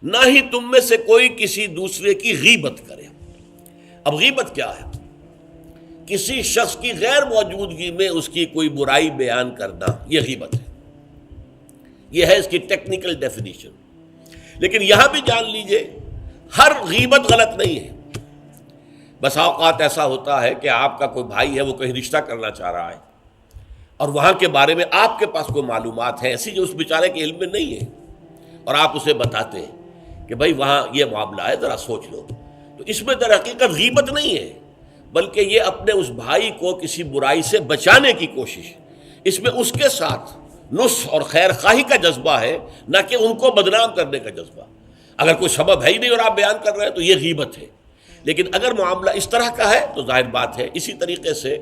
نہ ہی تم میں سے کوئی کسی دوسرے کی غیبت کرے۔ اب غیبت کیا ہے؟ کسی شخص کی غیر موجودگی میں اس کی کوئی برائی بیان کرنا، یہ غیبت ہے۔ یہ ہے اس کی ٹیکنیکل ڈیفینیشن۔ لیکن یہاں بھی جان لیجئے ہر غیبت غلط نہیں ہے۔ بس اوقات ایسا ہوتا ہے کہ آپ کا کوئی بھائی ہے، وہ کہیں رشتہ کرنا چاہ رہا ہے اور وہاں کے بارے میں آپ کے پاس کوئی معلومات ہیں ایسی جو اس بیچارے کے علم میں نہیں ہے، اور آپ اسے بتاتے ہیں کہ بھائی وہاں یہ معاملہ ہے، ذرا سوچ لو، تو اس میں در حقیقت غیبت نہیں ہے، بلکہ یہ اپنے اس بھائی کو کسی برائی سے بچانے کی کوشش، اس میں اس کے ساتھ نصح اور خیر خواہی کا جذبہ ہے، نہ کہ ان کو بدنام کرنے کا جذبہ۔ اگر کوئی سبب ہے ہی نہیں اور آپ بیان کر رہے ہیں تو یہ غیبت ہے۔ لیکن اگر معاملہ اس طرح کا ہے تو ظاہر بات ہے، اسی طریقے سے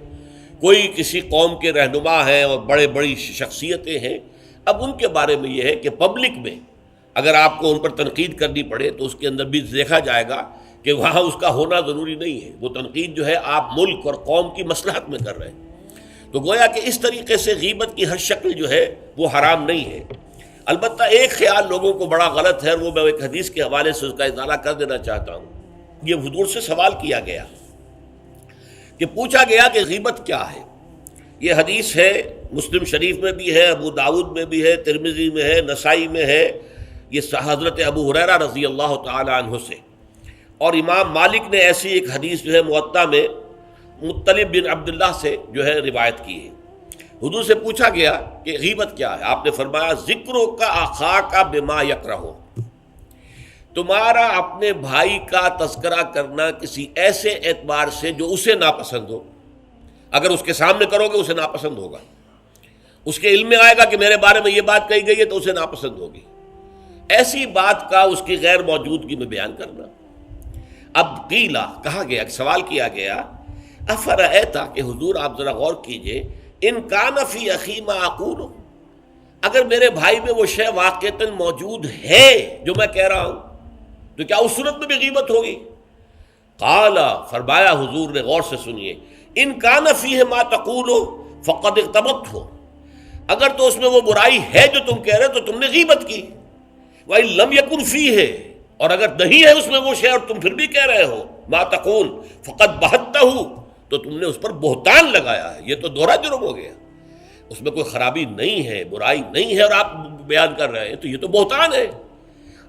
کوئی کسی قوم کے رہنما ہیں اور بڑی شخصیتیں ہیں، اب ان کے بارے میں یہ ہے کہ پبلک میں اگر آپ کو ان پر تنقید کرنی پڑے تو اس کے اندر بھی دیکھا جائے گا کہ وہاں اس کا ہونا ضروری نہیں ہے، وہ تنقید جو ہے آپ ملک اور قوم کی مصلحت میں کر رہے ہیں۔ تو گویا کہ اس طریقے سے غیبت کی ہر شکل جو ہے وہ حرام نہیں ہے۔ البتہ ایک خیال لوگوں کو بڑا غلط ہے، وہ میں ایک حدیث کے حوالے سے اس کا ازالہ کر دینا چاہتا ہوں۔ یہ حضور سے سوال کیا گیا کہ پوچھا گیا کہ غیبت کیا ہے۔ یہ حدیث ہے، مسلم شریف میں بھی ہے، ابو داؤد میں بھی ہے، ترمذی میں ہے، نسائی میں ہے، یہ حضرت ابو ہریرہ رضی اللہ تعالی عنہ سے۔ اور امام مالک نے ایسی ایک حدیث جو ہے موطا میں مطلب بن عبداللہ سے جو ہے روایت کی ہے۔ حضور سے پوچھا گیا کہ غیبت کیا ہے، آپ نے فرمایا ذکرو کا اخاک بما یکرہ، تمہارا اپنے بھائی کا تذکرہ کرنا کسی ایسے اعتبار سے جو اسے ناپسند ہو۔ اگر اس کے سامنے کرو گے اسے ناپسند ہوگا، اس کے علم میں آئے گا کہ میرے بارے میں یہ بات کہی گئی ہے تو اسے ناپسند ہوگی۔ ایسی بات کا اس کی غیر موجودگی میں بیان کرنا۔ اب قیلا کہا گیا، سوال کیا گیا، افرأیت کہ حضور آپ ذرا غور کیجئے، ان کان فی اخی ما اقول، اگر میرے بھائی میں وہ شے واقعتاً موجود ہے جو میں کہہ رہا ہوں تو کیا اس صورت میں بھی غیبت ہوگی؟ قال، فرمایا حضور نے، غور سے سنیے، ان کان فیہ ما تقول فقد اغتبت ہو، اگر تو اس میں وہ برائی ہے جو تم کہہ رہے تو تم نے غیبت کی، وَإِن لَمْ يَكُنْ فِيهِ، اور اگر نہیں ہے اس میں وہ شے اور تم پھر بھی کہہ رہے ہو ما تقول فقد بہتہ، تو تم نے اس پر بہتان لگایا ہے، یہ تو دوہرا جرم ہو گیا۔ اس میں کوئی خرابی نہیں ہے، برائی نہیں ہے اور آپ بیان کر رہے ہیں تو یہ تو بہتان ہے۔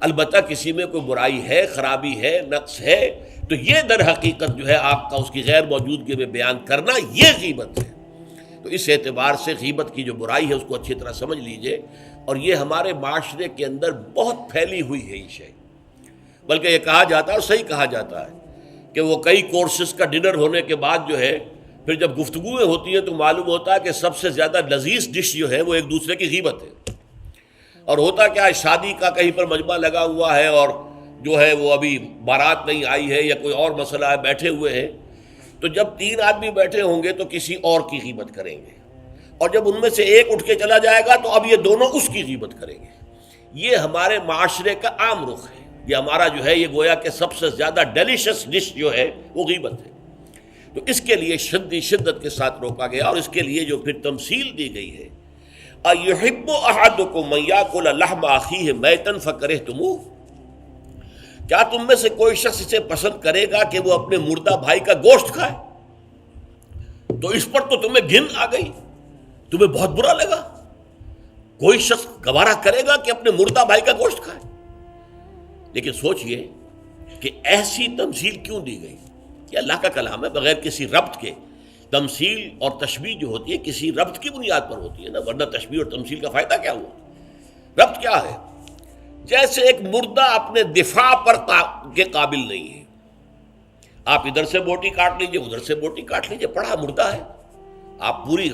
البتہ کسی میں کوئی برائی ہے، خرابی ہے، نقص ہے تو یہ در حقیقت جو ہے آپ کا اس کی غیر موجودگی میں بیان کرنا، یہ غیبت ہے۔ تو اس اعتبار سے غیبت کی جو برائی ہے اس کو اچھی طرح سمجھ لیجئے، اور یہ ہمارے معاشرے کے اندر بہت پھیلی ہوئی ہے یہ شے۔ بلکہ یہ کہا جاتا ہے اور صحیح کہا جاتا ہے کہ وہ کئی کورسز کا ڈنر ہونے کے بعد جو ہے پھر جب گفتگویں ہوتی ہیں تو معلوم ہوتا ہے کہ سب سے زیادہ لذیذ ڈش جو ہے وہ ایک دوسرے کی غیبت ہے۔ اور ہوتا کیا ہے، شادی کا کہیں پر مجمع لگا ہوا ہے اور جو ہے وہ ابھی بارات نہیں آئی ہے یا کوئی اور مسئلہ ہے، بیٹھے ہوئے ہیں، تو جب 3 آدمی بیٹھے ہوں گے تو کسی اور کی غیبت کریں گے، اور جب ان میں سے ایک اٹھ کے چلا جائے گا تو اب یہ دونوں اس کی غیبت کریں گے۔ یہ ہمارے معاشرے کا عام رخ ہے، یہ ہمارا جو ہے یہ گویا کہ سب سے زیادہ ڈیلیشس ڈش جو ہے وہ غیبت ہے۔ تو اس کے لیے شدت کے ساتھ روکا گیا، اور اس کے لیے جو پھر تمثیل دی گئی ہے، اَيُحِبُّ أَحَدُكُم أَن يَأْكُلَ لَحْمَ أَخِيهِ مَيْتًا فَكَرِهْتُمُوهُ، کیا تم میں سے کوئی شخص اسے پسند کرے گا کہ وہ اپنے مردہ بھائی کا گوشت کھائے؟ تو اس پر تو تمہیں گھن آ گئی، تمہیں بہت برا لگا۔ کوئی شخص گوارا کرے گا کہ اپنے مردہ بھائی کا گوشت کھائے؟ لیکن سوچئے کہ ایسی تمثیل کیوں دی گئی؟ یہ اللہ کا کلام ہے، بغیر کسی ربط کے۔ تمثیل اور تشبیہ جو ہوتی ہے کسی ربط کی بنیاد پر ہوتی ہے نا، ورنہ تشبیہ اور تمثیل کا فائدہ کیا ہوا؟ ربط کیا ہے؟ جیسے ایک مردہ اپنے دفاع پر کے قابل نہیں ہے، آپ ادھر سے بوٹی کاٹ لیجئے، ادھر سے بوٹی کاٹ لیجئے، پڑا مردہ ہے، آپ پوری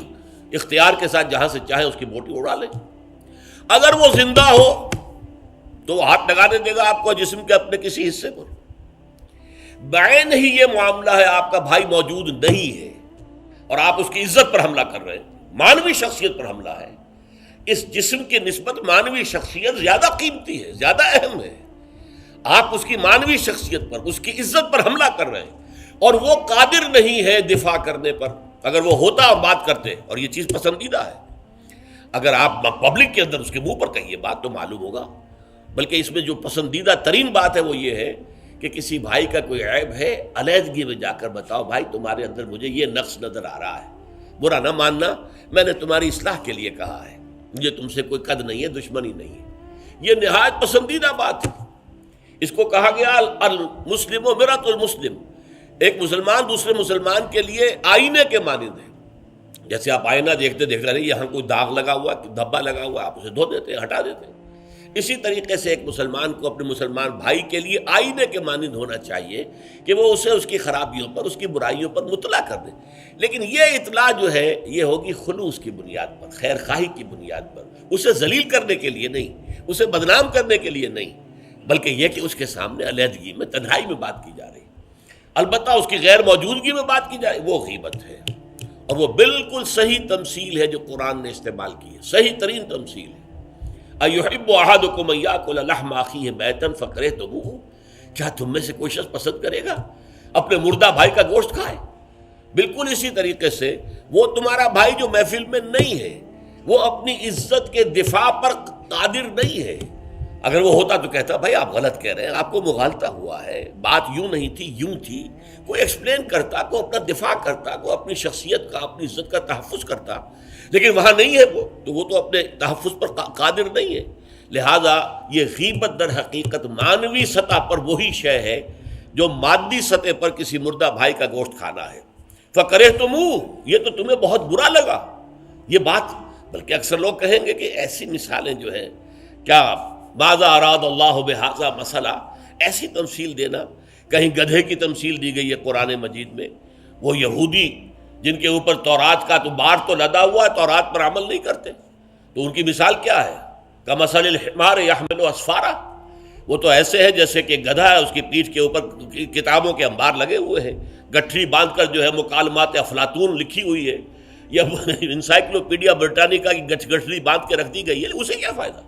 اختیار کے ساتھ جہاں سے چاہیں اس کی بوٹی اڑا لیں۔ اگر وہ زندہ ہو تو وہ ہاتھ لگانے دے گا آپ کو جسم کے اپنے کسی حصے پر۔ بعین ہی یہ معاملہ ہے، آپ کا بھائی موجود نہیں ہے اور آپ اس کی عزت پر حملہ کر رہے ہیں، مانوی شخصیت پر حملہ ہے۔ اس جسم کی نسبت مانوی شخصیت زیادہ قیمتی ہے، زیادہ اہم ہے۔ آپ اس کی مانوی شخصیت پر، اس کی عزت پر حملہ کر رہے ہیں، اور وہ قادر نہیں ہے دفاع کرنے پر۔ اگر وہ ہوتا اور بات کرتے، اور یہ چیز پسندیدہ ہے، اگر آپ پبلک کے اندر اس کے منہ پر کہیے بات تو معلوم ہوگا بلکہ اس میں جو پسندیدہ ترین بات ہے وہ یہ ہے کہ کسی بھائی کا کوئی عیب ہے، علیحدگی میں جا کر بتاؤ، بھائی تمہارے اندر مجھے یہ نقص نظر آ رہا ہے، برا نہ ماننا، میں نے تمہاری اصلاح کے لیے کہا ہے، مجھے تم سے کوئی قد نہیں ہے، دشمنی نہیں ہے۔ یہ نہایت پسندیدہ بات ہے۔ اس کو کہا گیا المسلم و مرۃ المسلم، ایک مسلمان دوسرے مسلمان کے لیے آئینے کے مانند ہے۔ جیسے آپ آئینہ دیکھتے دیکھتے نہیں یہاں کوئی داغ لگا ہوا، دھبا لگا ہوا، آپ اسے دھو دیتے ہیں، ہٹا دیتے ہیں۔ اسی طریقے سے ایک مسلمان کو اپنے مسلمان بھائی کے لیے آئینے کے مانند ہونا چاہیے کہ وہ اسے اس کی خرابیوں پر، اس کی برائیوں پر مطلع کر دے، لیکن یہ اطلاع جو ہے یہ ہوگی خلوص کی بنیاد پر، خیر خواہی کی بنیاد پر، اسے ذلیل کرنے کے لیے نہیں، اسے بدنام کرنے کے لیے نہیں، بلکہ یہ کہ اس کے سامنے علیحدگی میں، تنہائی میں بات کی جا رہی ہے۔ البتہ اس کی غیر موجودگی میں بات کی جائے وہ غیبت ہے، اور وہ بالکل صحیح تمثیل ہے جو قرآن نے استعمال کی ہے، صحیح ترین تمثیل ہے۔ اَيُحِبُّ أَحَدُكُمْ أَن يَأْكُلَ لَحْمَ أَخِيهِ مَيْتًا فَكَرِهْتُمُوهُ، کیا تم میں سے کوئی شخص پسند کرے گا اپنے مردہ بھائی کا گوشت کھائے؟ بالکل اسی طریقے سے وہ تمہارا بھائی جو محفل میں نہیں ہے، وہ اپنی عزت کے دفاع پر قادر نہیں ہے۔ اگر وہ ہوتا تو کہتا بھائی آپ غلط کہہ رہے ہیں، آپ کو مغالطہ ہوا ہے، بات یوں نہیں تھی، یوں تھی، کوئی ایکسپلین کرتا، کوئی اپنا دفاع کرتا، کوئی اپنی شخصیت کا، اپنی عزت کا تحفظ کرتا، لیکن وہاں نہیں ہے وہ تو اپنے تحفظ پر قادر نہیں ہے۔ لہذا یہ غیبت در حقیقت معنوی سطح پر وہی شے ہے جو مادی سطح پر کسی مردہ بھائی کا گوشت کھانا ہے۔ فَكَرِهْتُمُوهُ، یہ تو تمہیں بہت برا لگا یہ بات۔ بلکہ اکثر لوگ کہیں گے کہ ایسی مثالیں جو ہیں، کیا ماذا اراد اللہ بہذا مسئلہ، ایسی تمثیل دینا، کہیں گدھے کی تمثیل دی گئی ہے قرآن مجید میں، وہ یہودی جن کے اوپر تورات کا تو بار تو لدا ہوا ہے، تورات پر عمل نہیں کرتے، تو ان کی مثال کیا ہے؟ کمثل الحمار یحمل اسفارا، وہ تو ایسے ہے جیسے کہ گدھا ہے، اس کی پیٹھ کے اوپر کتابوں کے انبار لگے ہوئے ہیں، گٹھری باندھ کر جو ہے مکالمات افلاطون لکھی ہوئی ہے، یا انسائکلوپیڈیا برٹانیکا کی گٹھری باندھ کے رکھ دی گئی ہے، اسے کیا فائدہ؟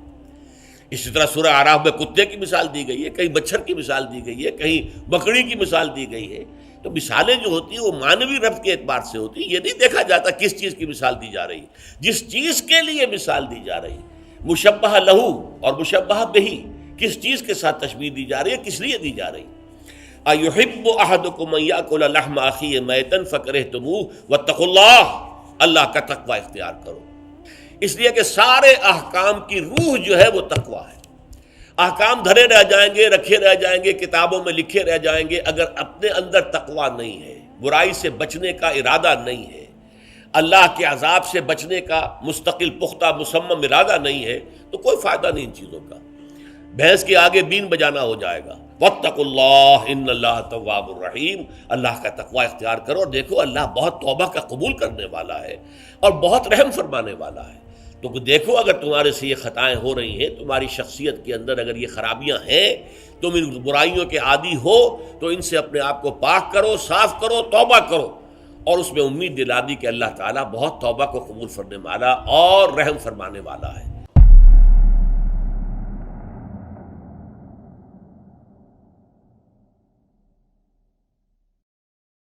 اسی طرح سورہ اعراف میں کتے کی مثال دی گئی ہے، کہیں مچھر کی مثال دی گئی ہے، کہیں بکری کی مثال دی گئی ہے۔ تو مثالیں جو ہوتی ہیں وہ معنوی ربط کے اعتبار سے ہوتی ہیں، یہ نہیں دیکھا جاتا کس چیز کی مثال دی جا رہی ہے، جس چیز کے لیے مثال دی جا رہی ہے، مشبہ لہو اور مشبہ بہی، کس چیز کے ساتھ تشبیہ دی جا رہی ہے، کس لیے دی جا رہی ہے۔ اَيُحِبُّ أَحَدُكُمْ أَن يَأْكُلَ لَحْمَ أَخِيهِ مَيْتًا فَكَرِهْتُمُوهُ وَاتَّقُوا اللَّهَ، اللہ کا تقوی اختیار کرو، اس لیے کہ سارے احکام کی روح جو ہے وہ تقوی ہے۔ احکام دھرے رہ جائیں گے، رکھے رہ جائیں گے، کتابوں میں لکھے رہ جائیں گے، اگر اپنے اندر تقوی نہیں ہے، برائی سے بچنے کا ارادہ نہیں ہے، اللہ کے عذاب سے بچنے کا مستقل پختہ مصمم ارادہ نہیں ہے، تو کوئی فائدہ نہیں ان چیزوں کا، بھینس کے آگے بین بجانا ہو جائے گا۔ واتقوا اللہ ان اللہ تواب الرحیم، اللہ کا تقوی اختیار کرو، اور دیکھو اللہ بہت توبہ کا قبول کرنے والا ہے اور بہت رحم فرمانے والا ہے۔ تو دیکھو اگر تمہارے سے یہ خطائیں ہو رہی ہیں، تمہاری شخصیت کے اندر اگر یہ خرابیاں ہیں، تم ان برائیوں کے عادی ہو، تو ان سے اپنے آپ کو پاک کرو، صاف کرو، توبہ کرو، اور اس میں امید دلا دی کہ اللہ تعالیٰ بہت توبہ کو قبول فرمانے والا اور رحم فرمانے والا ہے۔